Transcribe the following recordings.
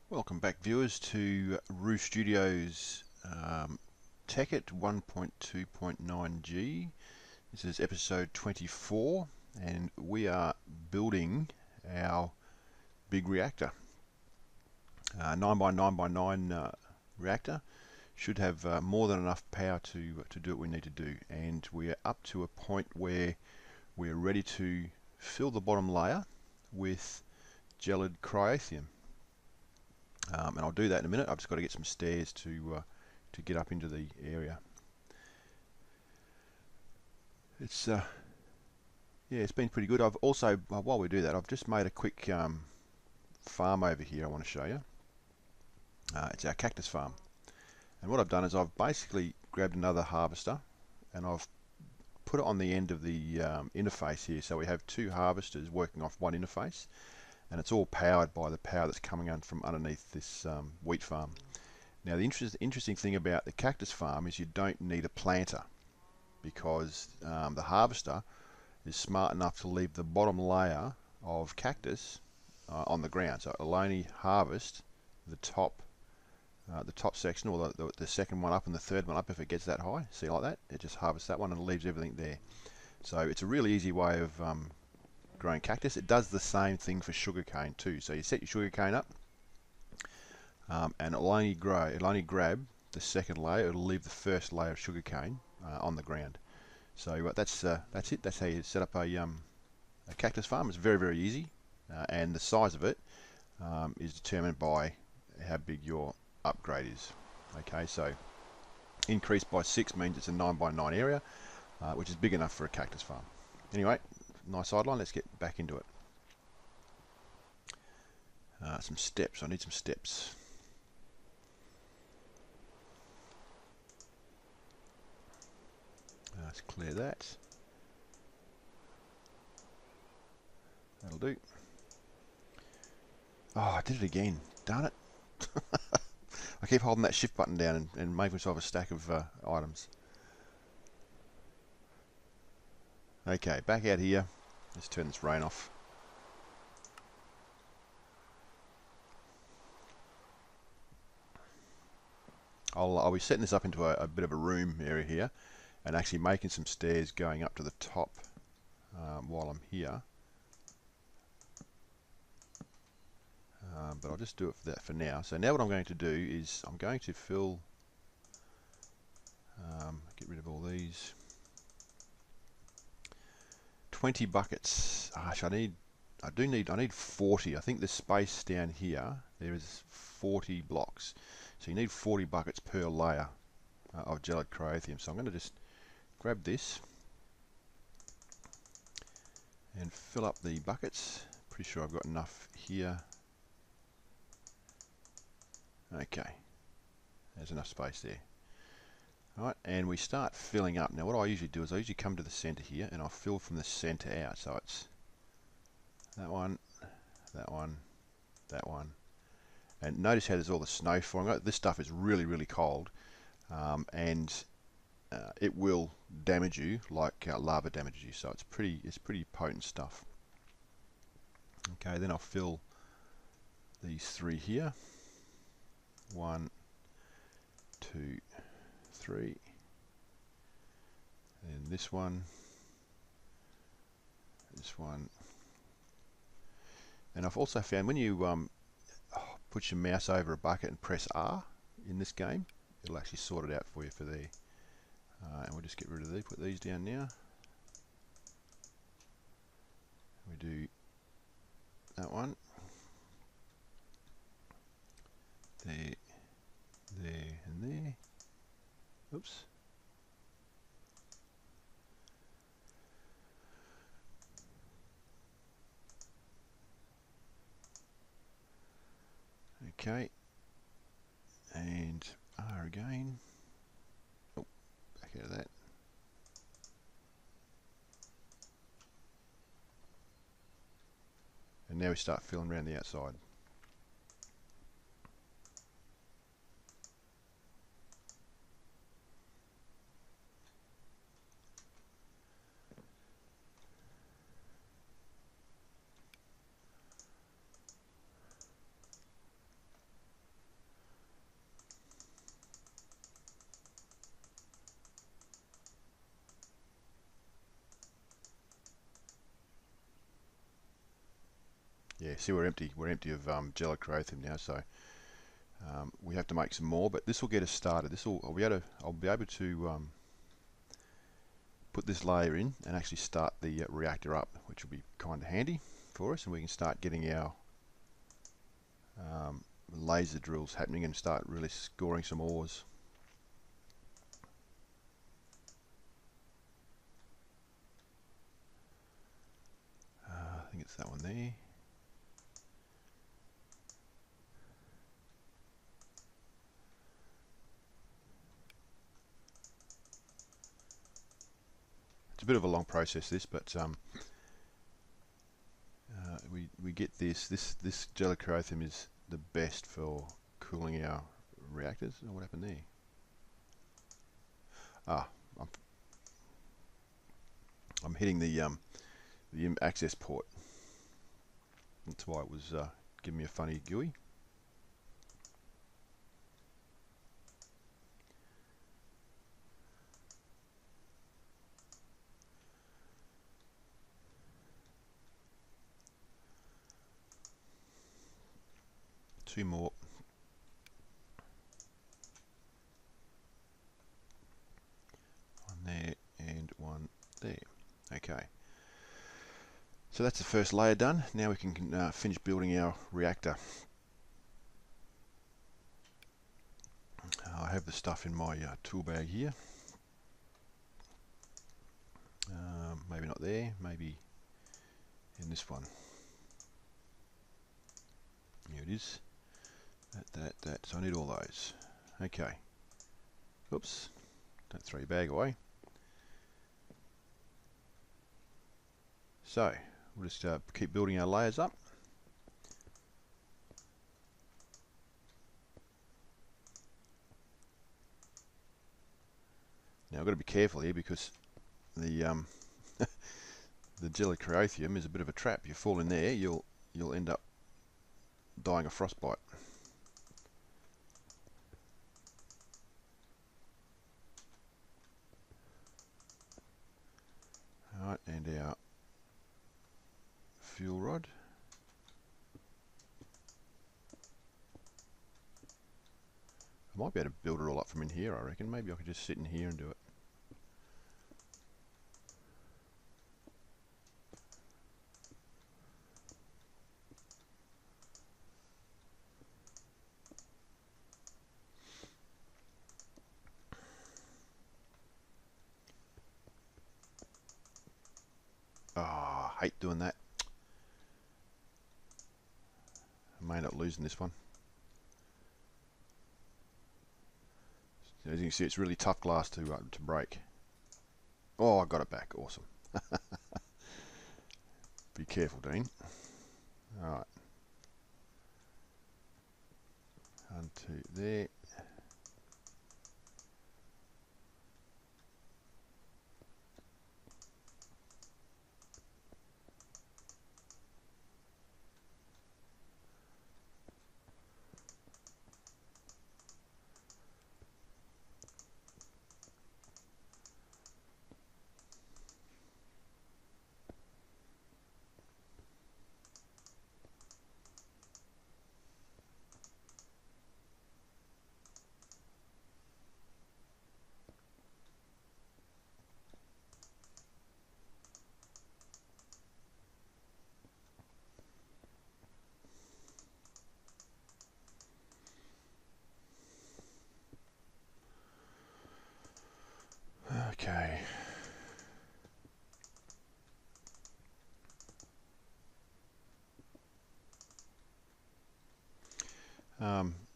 Welcome back, viewers, to Roo Studios Tekkit 1.2.9G. This is episode 24, and we are building our big reactor. 9x9x9 reactor should have more than enough power to do what we need to do, and we are up to a point where we're ready to fill the bottom layer with gelid cryothium. And I'll do that in a minute. I've just got to get some stairs to get up into the area. It's yeah, it's been pretty good. I've also, while we do that, I've just made a quick farm over here. I want to show you. It's our cactus farm, and what I've done is I've basically grabbed another harvester and I've put it on the end of the interface here. So we have two harvesters working off one interface, and it's all powered by the power that's coming in from underneath this wheat farm. Now, the interesting thing about the cactus farm is you don't need a planter, because the harvester is smart enough to leave the bottom layer of cactus on the ground. So it'll only harvest the top section, or the second one up and the third one up if it gets that high. See, like that? It just harvests that one and leaves everything there. So it's a really easy way of growing cactus. It does the same thing for sugarcane too. So you set your sugarcane up, and it'll only grab the second layer. It'll leave the first layer of sugarcane on the ground. So that's it. That's how you set up a cactus farm. It's very, very easy, and the size of it is determined by how big your upgrade is. Okay, so increased by 6 means it's a 9x9 area, which is big enough for a cactus farm. Anyway, nice sideline. Let's get back into it. Some steps. I need some steps. Let's clear that. That'll do. Oh, I did it again. Darn it. I keep holding that shift button down and making myself a stack of items. Okay, back out here. Let's turn this rain off. I'll be setting this up into a bit of a room area here, and actually making some stairs going up to the top while I'm here. But I'll just do it for that for now. So now what I'm going to do is I'm going to fill, get rid of all these, 20 buckets. Actually, I need 40. I think the space down here, there is 40 blocks. So you need 40 buckets per layer of gelid cryothium. So I'm going to just grab this and fill up the buckets. Pretty sure I've got enough here. Okay, there's enough space there. Alright, and we start filling up. Now what I usually do is I usually come to the center here and I'll fill from the center out. So it's that one, that one, that one. And notice how there's all the snow falling. This stuff is really, really cold, and it will damage you like lava damages you. So it's pretty potent stuff. Okay, then I'll fill these three here. 1, 2, 3, and this one, and I've also found when you put your mouse over a bucket and press R in this game, it'll actually sort it out for you for there. And we'll just get rid of these, put these down now. We do that one. There, and there. Oops. Okay. And R again. Oh, back out of that. And now we start filling around the outside. Yeah, see, we're empty. We're empty of gelochrothium now, so we have to make some more. But this will get us started. I'll be able to put this layer in and actually start the reactor up, which will be kind of handy for us, and we can start getting our laser drills happening and start really scoring some ores. I think it's that one there. It's a bit of a long process, this, but we get this gelochrothium is the best for cooling our reactors. Oh, what happened there? I'm hitting the access port. That's why it was giving me a funny GUI. Two more. One there and one there. Okay. So that's the first layer done. Now we can finish building our reactor. I have the stuff in my tool bag here. Maybe not there, maybe in this one. Here it is. That. So I need all those. Okay. Oops. Don't throw your bag away. So we'll just keep building our layers up. Now I've got to be careful here because the the gelochrothium is a bit of a trap. You fall in there, you'll end up dying of frostbite. Alright, and our fuel rod. I might be able to build it all up from in here, I reckon. Maybe I could just sit in here and do it. Ah, I hate doing that. I may end up losing this one. As you can see, it's really tough glass to break. Oh, I got it back. Awesome. Be careful, Dean. Alright. 1, 2, there. Okay.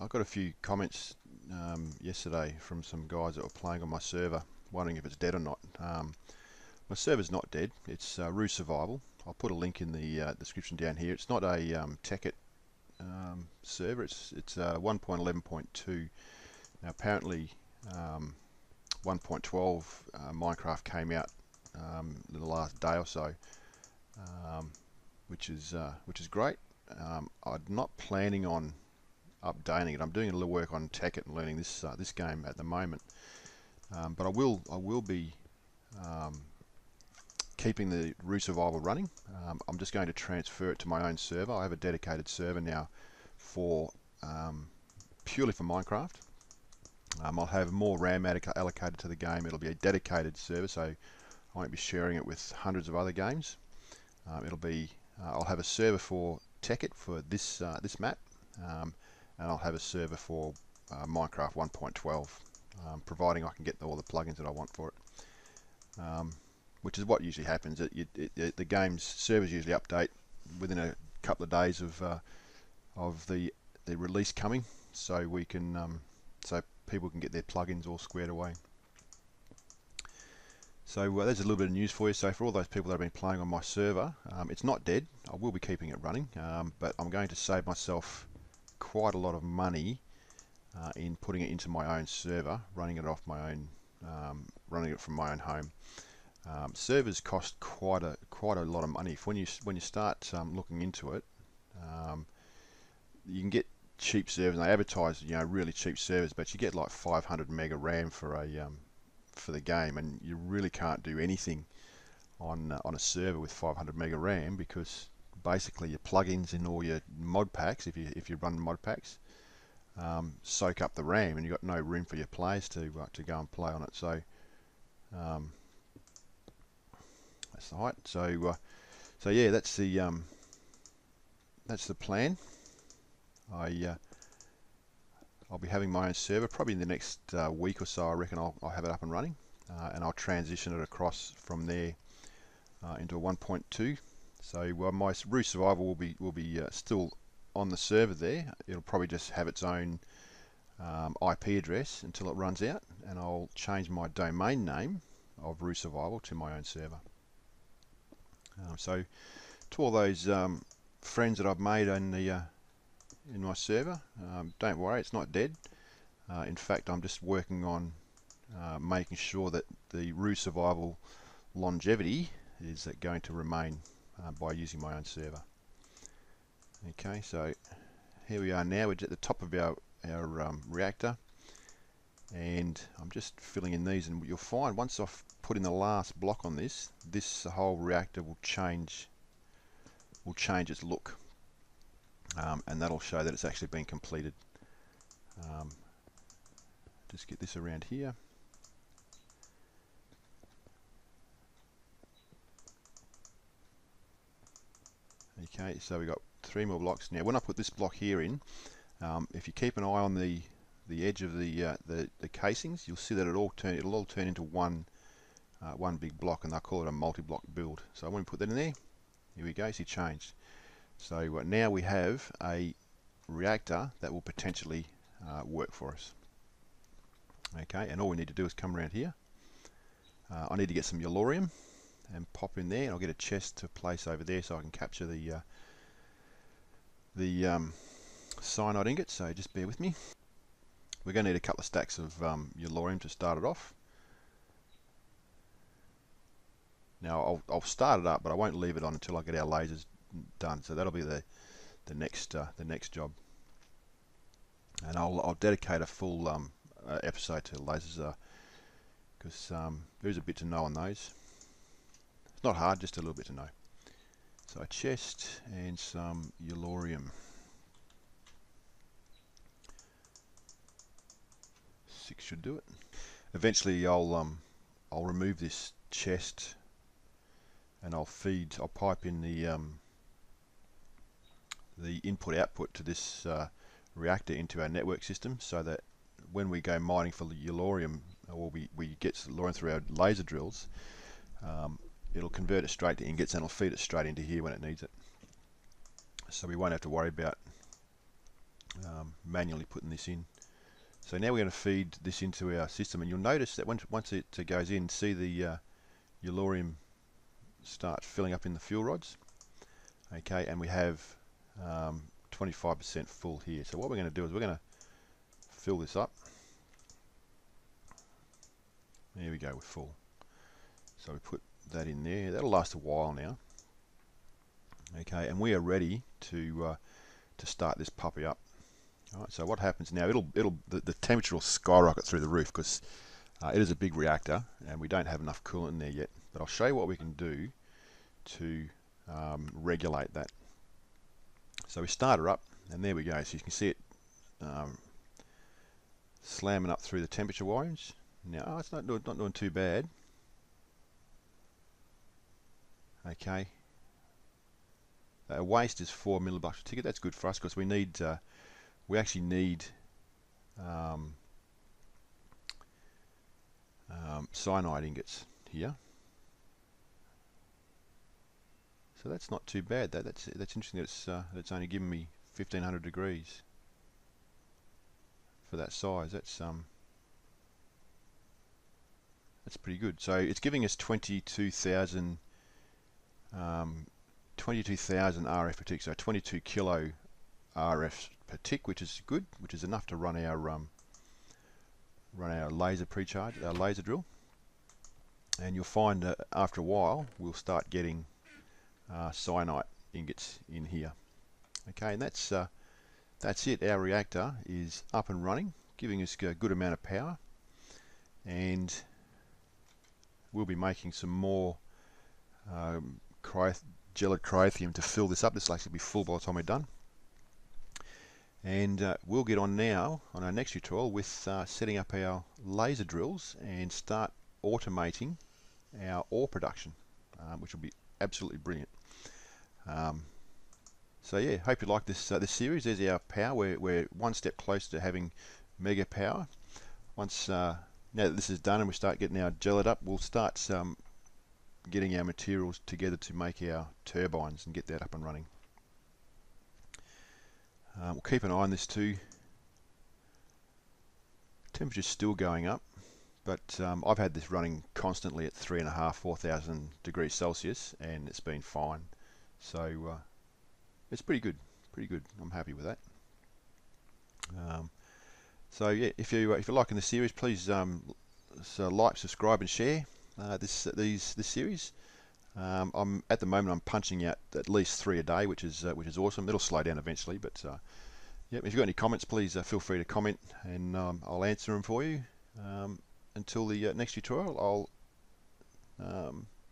I got a few comments yesterday from some guys that were playing on my server, wondering if it's dead or not. My server's not dead. It's Roo Survival. I'll put a link in the description down here. It's not a Tekkit server. It's 1.11.2. Now apparently 1.12 Minecraft came out in the last day or so, which is great. I'm not planning on updating it. I'm doing a little work on Tekkit and learning this this game at the moment, but I will be keeping the Roo Survival running. I'm just going to transfer it to my own server. I have a dedicated server now for purely for Minecraft. I'll have more RAM allocated to the game. It'll be a dedicated server, so I won't be sharing it with hundreds of other games. I'll have a server for Tekkit for this map, and I'll have a server for Minecraft 1.12, providing I can get all the plugins that I want for it. Which is what usually happens. The game's servers usually update within a couple of days of the release coming, so we can so people can get their plugins all squared away. So there's a little bit of news for you. So for all those people that have been playing on my server, it's not dead. I will be keeping it running, but I'm going to save myself quite a lot of money in putting it into my own server, running it off my own, running it from my own home. Servers cost quite a lot of money. When you start looking into it, you can get cheap servers, and they advertise really cheap servers, but you get like 500 mega RAM for the game, and you really can't do anything on a server with 500 mega RAM, because basically your plugins in all your mod packs, if you run mod packs, soak up the RAM, and you've got no room for your players to go and play on it. So that's the height. So yeah, that's the plan. I'll be having my own server probably in the next week or so. I reckon I'll have it up and running, and I'll transition it across from there into a 1.2. So my Roo Survival will be still on the server there. It'll probably just have its own IP address until it runs out, and I'll change my domain name of Roo Survival to my own server. So to all those friends that I've made in my server, don't worry, it's not dead. In fact, I'm just working on making sure that the Roo Survival longevity is going to remain by using my own server. Okay, so here we are now. We're at the top of our reactor, and I'm just filling in these, and you'll find once I've put in the last block on this whole reactor will change its look, and that'll show that it's actually been completed. Just get this around here. Okay, so we've got 3 more blocks now. When I put this block here in, if you keep an eye on the edge of the casings, you'll see that it'll all turn into one big block, and they'll call it a multi-block build. So I want to put that in there. Here we go. See, changed. So now we have a reactor that will potentially work for us. Okay, and all we need to do is come around here. I need to get some Yellorium and pop in there, and I'll get a chest to place over there so I can capture the cyanide ingot. So just bear with me. We're going to need a couple of stacks of Yellorium to start it off. Now I'll start it up, but I won't leave it on until I get our lasers done. So that'll be the next job, and I'll dedicate a full episode to lasers, because there is a bit to know on those. It's not hard, just a little bit to know. So a chest and some Yellorium. 6 should do it. Eventually I'll remove this chest, and I'll pipe in the input output to this reactor into our network system, so that when we go mining for the Yellorium, or we get Yellorium through our laser drills, it'll convert it straight to ingots, and it'll feed it straight into here when it needs it. So we won't have to worry about manually putting this in. So now we're going to feed this into our system, and you'll notice that once it goes in, see the Yellorium start filling up in the fuel rods. Okay, and we have 25% full here. So what we're going to do is we're going to fill this up. There we go, we're full. So we put that in there. That'll last a while now. Okay, and we are ready to start this puppy up. All right, so what happens now? The temperature will skyrocket through the roof, because it is a big reactor, and we don't have enough coolant in there yet. but I'll show you what we can do to regulate that. So we start her up, and there we go. So you can see it slamming up through the temperature wirings. Now, it's not doing too bad. Okay. Waste is 4 millibucks per ticket. That's good for us because we actually need cyanide ingots here. So that's not too bad. That's interesting that it's only given me 1500 degrees for that size. That's pretty good. So it's giving us 22,000 RF per tick. So 22 kilo RF per tick, which is good, which is enough to run our laser precharge, our laser drill. And you'll find after a while we'll start getting cyanide ingots in here. Okay, and that's it. Our reactor is up and running, giving us a good amount of power, and we'll be making some more gelid cryothium to fill this up. This will actually be full by the time we're done. And we'll get on now on our next tutorial with setting up our laser drills and start automating our ore production, which will be absolutely brilliant. So yeah, hope you like this series. There's our power. We're one step closer to having mega power. Once now that this is done and we start getting our gelid up, we'll start getting our materials together to make our turbines and get that up and running. We'll keep an eye on this too. Temperature's still going up, but I've had this running constantly at 3,500–4,000 degrees Celsius, and it's been fine. So it's pretty good. I'm happy with that. So yeah, if you're liking the series, please like, subscribe, and share this series. At the moment I'm punching out at least 3 a day, which is awesome. It'll slow down eventually, but yeah. If you've got any comments, please feel free to comment, and I'll answer them for you. Until the next tutorial,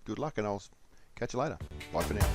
good luck, and I'll catch you later. Bye for now.